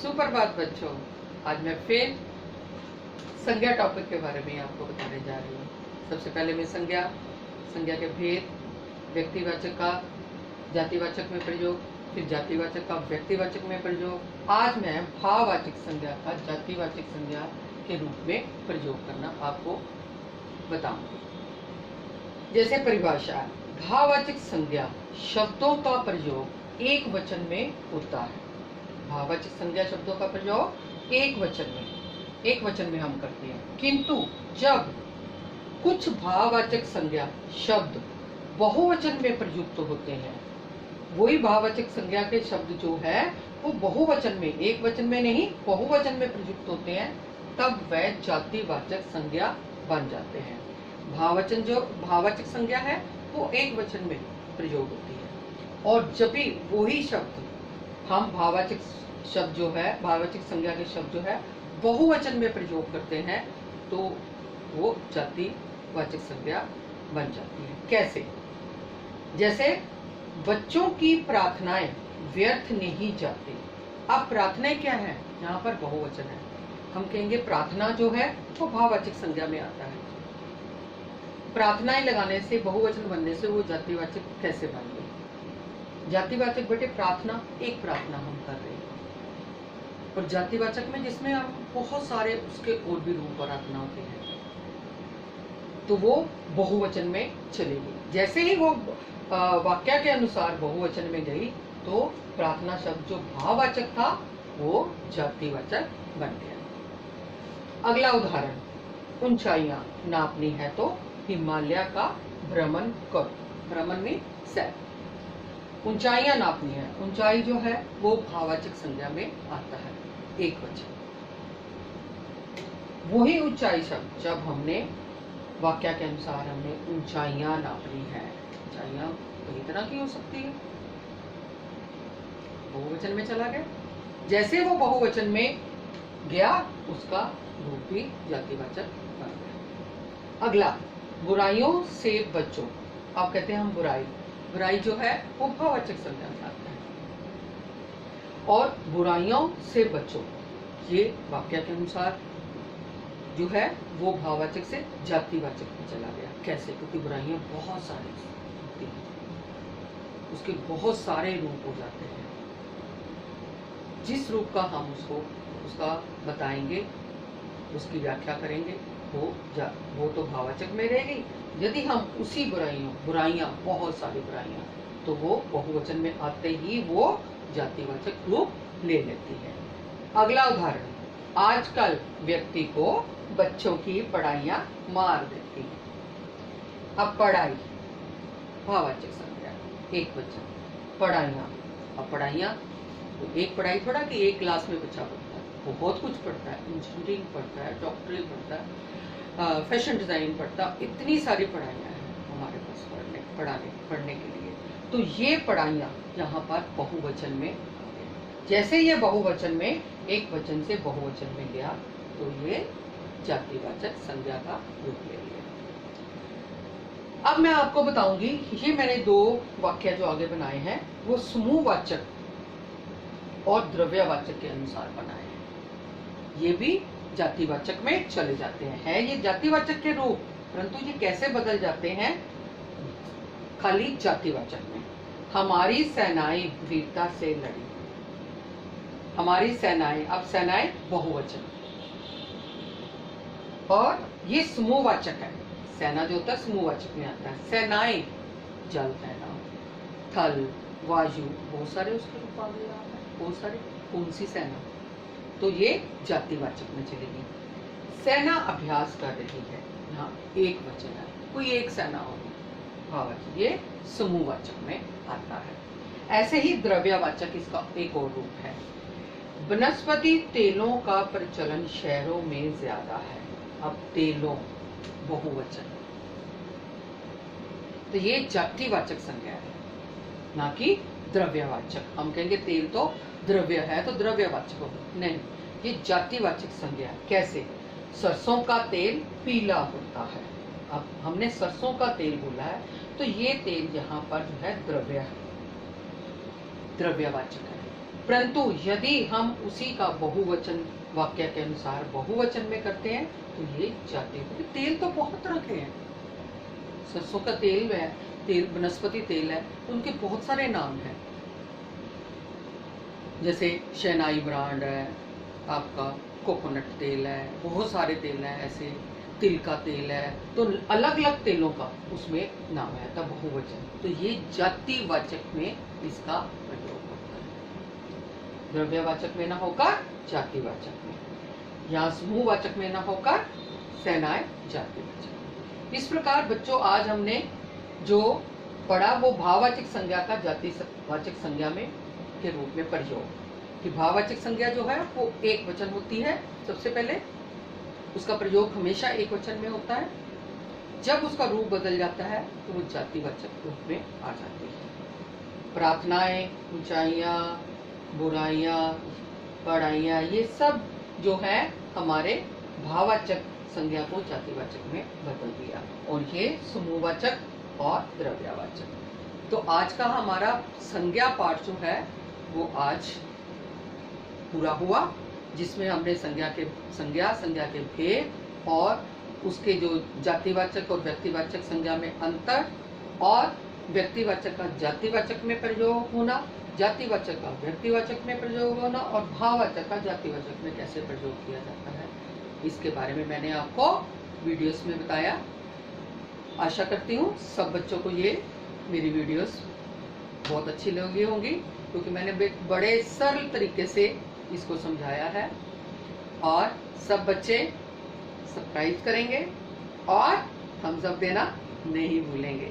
सुप्रभात बच्चों। आज मैं फिर संज्ञा टॉपिक के बारे में आपको बताने जा रही हूँ। सबसे पहले मैं संज्ञा के भेद, व्यक्तिवाचक का जातिवाचक में प्रयोग, फिर जातिवाचक का व्यक्तिवाचक में प्रयोग। आज मैं भाववाचक संज्ञा का जातिवाचक संज्ञा के रूप में प्रयोग करना आपको बताऊंगी। जैसे परिभाषा, भाववाचक संज्ञा शब्दों का प्रयोग एक वचन में होता है। भाववाचक संज्ञा शब्दों का प्रयोग एक वचन में हम करते हैं, किंतु जब कुछ भाववाचक संज्ञा शब्द बहुवचन में प्रयुक्त होते हैं, वही भाववाचक संज्ञा के शब्द जो है वो बहुवचन में, एक वचन में नहीं बहुवचन में प्रयुक्त होते हैं, तब वह जातिवाचक संज्ञा बन जाते हैं। भाववाचक संज्ञा है वो एक वचन में प्रयोग होती है, और जब भी वही शब्द हम भाववाचक संज्ञा के शब्द जो है बहुवचन में प्रयोग करते हैं, तो वो जातिवाचक संज्ञा बन जाती है। कैसे? जैसे बच्चों की प्रार्थनाएं व्यर्थ नहीं जाती। अब प्रार्थनाएं क्या है? यहाँ पर बहुवचन है, हम कहेंगे प्रार्थना जो है वो भाववाचक संज्ञा में आता है। प्रार्थनाएं लगाने से, बहुवचन बनने से वो जातिवाचक कैसे बन गई? जातिवाचक बेटे प्रार्थना, एक प्रार्थना हम कर रहे हैं, और जातिवाचक में जिसमें हम बहुत सारे उसके और भी रूप प्रार्थना होते हैं, तो वो बहुवचन में चलेगी। जैसे ही वो वाक्य के अनुसार बहुवचन में गई, तो प्रार्थना शब्द जो भाववाचक था वो जातिवाचक बन गया। अगला उदाहरण, ऊंचाइयां नापनी है तो हिमालय का भ्रमण करो। भ्रमण में सैर। ऊंचाइयां नापनी है, ऊंचाई जो है वो भाववाचक संज्ञा में आता है, एक वचन। वही ऊंचाई शब्द जब हमने वाक्य के अनुसार हमने ऊंचाइयां नापनी है, ऊंचाइयां कई तरह की हो सकती है, बहुवचन में चला गया। जैसे वो बहुवचन में गया, उसका रूप भी जातिवाचक बन गया। अगला, बुराइयों से बचो। आप कहते हैं हम बुराई जो है वो भाववाचक संज्ञा में आता है, और बुराइयों से बचो ये वाक्य के अनुसार जो है वो भाववाचक से जातिवाचक में चला गया। कैसे? क्योंकि बुराइयां बहुत सारी होती हैं, उसके बहुत सारे रूप हो जाते हैं। जिस रूप का हम उसका बताएंगे, उसकी व्याख्या करेंगे, वो तो भाववाचक में रहेगी। यदि हम उसी बुराइयां बहुत सारी बुराइयां, तो वो बहुवचन में आते ही वो जातिवाचक रूप ले लेती है। अगला उदाहरण, आजकल व्यक्ति को बच्चों की पढ़ाइयां मार देती हैं। अब पढ़ाई भाववाचक संज्ञा, एक वचन, पढ़ाइयां। अब पढ़ाइयां तो एक पढ़ाई थोड़ा कि एक क्लास में बच्चा पढ़ता है, वो बहुत कुछ पढ़ता है, इंजीनियरिंग पढ़ता है, डॉक्टरी पढ़ता है, फैशन डिजाइन पढ़ता है, इतनी सारी पढ़ाइयां हैं हमारे पास पढ़ने के लिए। तो ये पढ़ाइयां यहाँ पर बहुवचन में, जैसे ये बहुवचन में एक वचन से बहुवचन में गया, तो ये जातिवाचक संज्ञा का रूप ले लिया। अब मैं आपको बताऊंगी, ये मैंने दो वाक्य जो आगे बनाए हैं वो समूहवाचक और द्रव्यवाचक के अनुसार बनाए हैं। ये भी जातिवाचक में चले जाते हैं। है ये जातिवाचक के रूप, परंतु ये कैसे बदल जाते हैं? खाली जातिवाचक में। हमारी सेनाएं वीरता से लड़ी। हमारी सेनाएं, अब सेनाएं बहुवचन, और ये समूहवाचक है। सेना जो होता है समूहवाचक में आता है। सेनाएं, जल सेना, थल, वायु, बहुत सारे उसके रूप आ गए, बहुत सारे। कौन सी सेना? तो ये जातिवाचक में चलेगी। सेना अभ्यास कर रही है, यहाँ एक वचन है, कोई एक सेना होगी, भाववाचक। ये समूहवाचक में आता है। ऐसे ही द्रव्यवाचक इसका एक और रूप है। वनस्पति तेलों का प्रचलन शहरों में ज्यादा है। अब तेलों बहुवचन, तो ये जातिवाचक संज्ञा है, ना कि द्रव्यवाचक। हम कहेंगे तेल तो द्रव्य है तो द्रव्यवाचक होगा, नहीं, ये जातिवाचक संज्ञा है। कैसे? सरसों का तेल पीला होता है। अब हमने सरसों का तेल बोला है, तो ये तेल यहाँ पर जो है द्रव्यवाचक है। परंतु यदि हम उसी का बहुवचन वाक्य के अनुसार बहुवचन में करते हैं तो ये जाति होती। तेल तो बहुत तरह के हैं, सरसों का तेल है, तेल वनस्पति तेल है, उनके बहुत सारे नाम हैं। जैसे शहनाई ब्रांड है, आपका कोकोनट तेल है, बहुत सारे तेल हैं, ऐसे तिल का तेल है, तो अलग अलग तेलों का उसमें नाम है, तब बहुवचन। तो ये जातिवाचक में इसका प्रयोग होता है, द्रव्यवाचक में ना होकर जातिवाचक में, यहाँ समूहवाचक में ना होकर सेनाएं जातिवाचक। इस प्रकार बच्चों आज हमने जो पढ़ा वो भाववाचक संज्ञा का जातिवाचक संज्ञा में के रूप में प्रयोग, कि भाववाचक संज्ञा जो है वो एक वचन होती है, सबसे पहले उसका प्रयोग हमेशा एक वचन में होता है। जब उसका रूप बदल जाता है तो वो जातिवाचक रूप में आ जाती है। प्रार्थनाएं, ऊंचाइयां, बुराइयां, बड़ाइयां, ये सब जो है हमारे भाववाचक संज्ञा को जातिवाचक में बदल दिया, और ये समूहवाचक और द्रव्यवाचक। तो आज का हमारा संज्ञा पाठ जो है वो आज पूरा हुआ, जिसमें हमने संज्ञा के भेद और उसके जो जातिवाचक और व्यक्तिवाचक संज्ञा में अंतर, और व्यक्तिवाचक का जातिवाचक में प्रयोग होना, जातिवाचक का व्यक्तिवाचक में प्रयोग होना, और भाववाचक का जातिवाचक में कैसे प्रयोग किया जाता है, इसके बारे में मैंने आपको वीडियोस में बताया। आशा करती हूँ सब बच्चों को ये मेरी वीडियोस बहुत अच्छी लगी होंगी, क्योंकि मैंने बड़े सरल तरीके से इसको समझाया है, और सब बच्चे सब्सक्राइब करेंगे और थम्स अप देना नहीं भूलेंगे।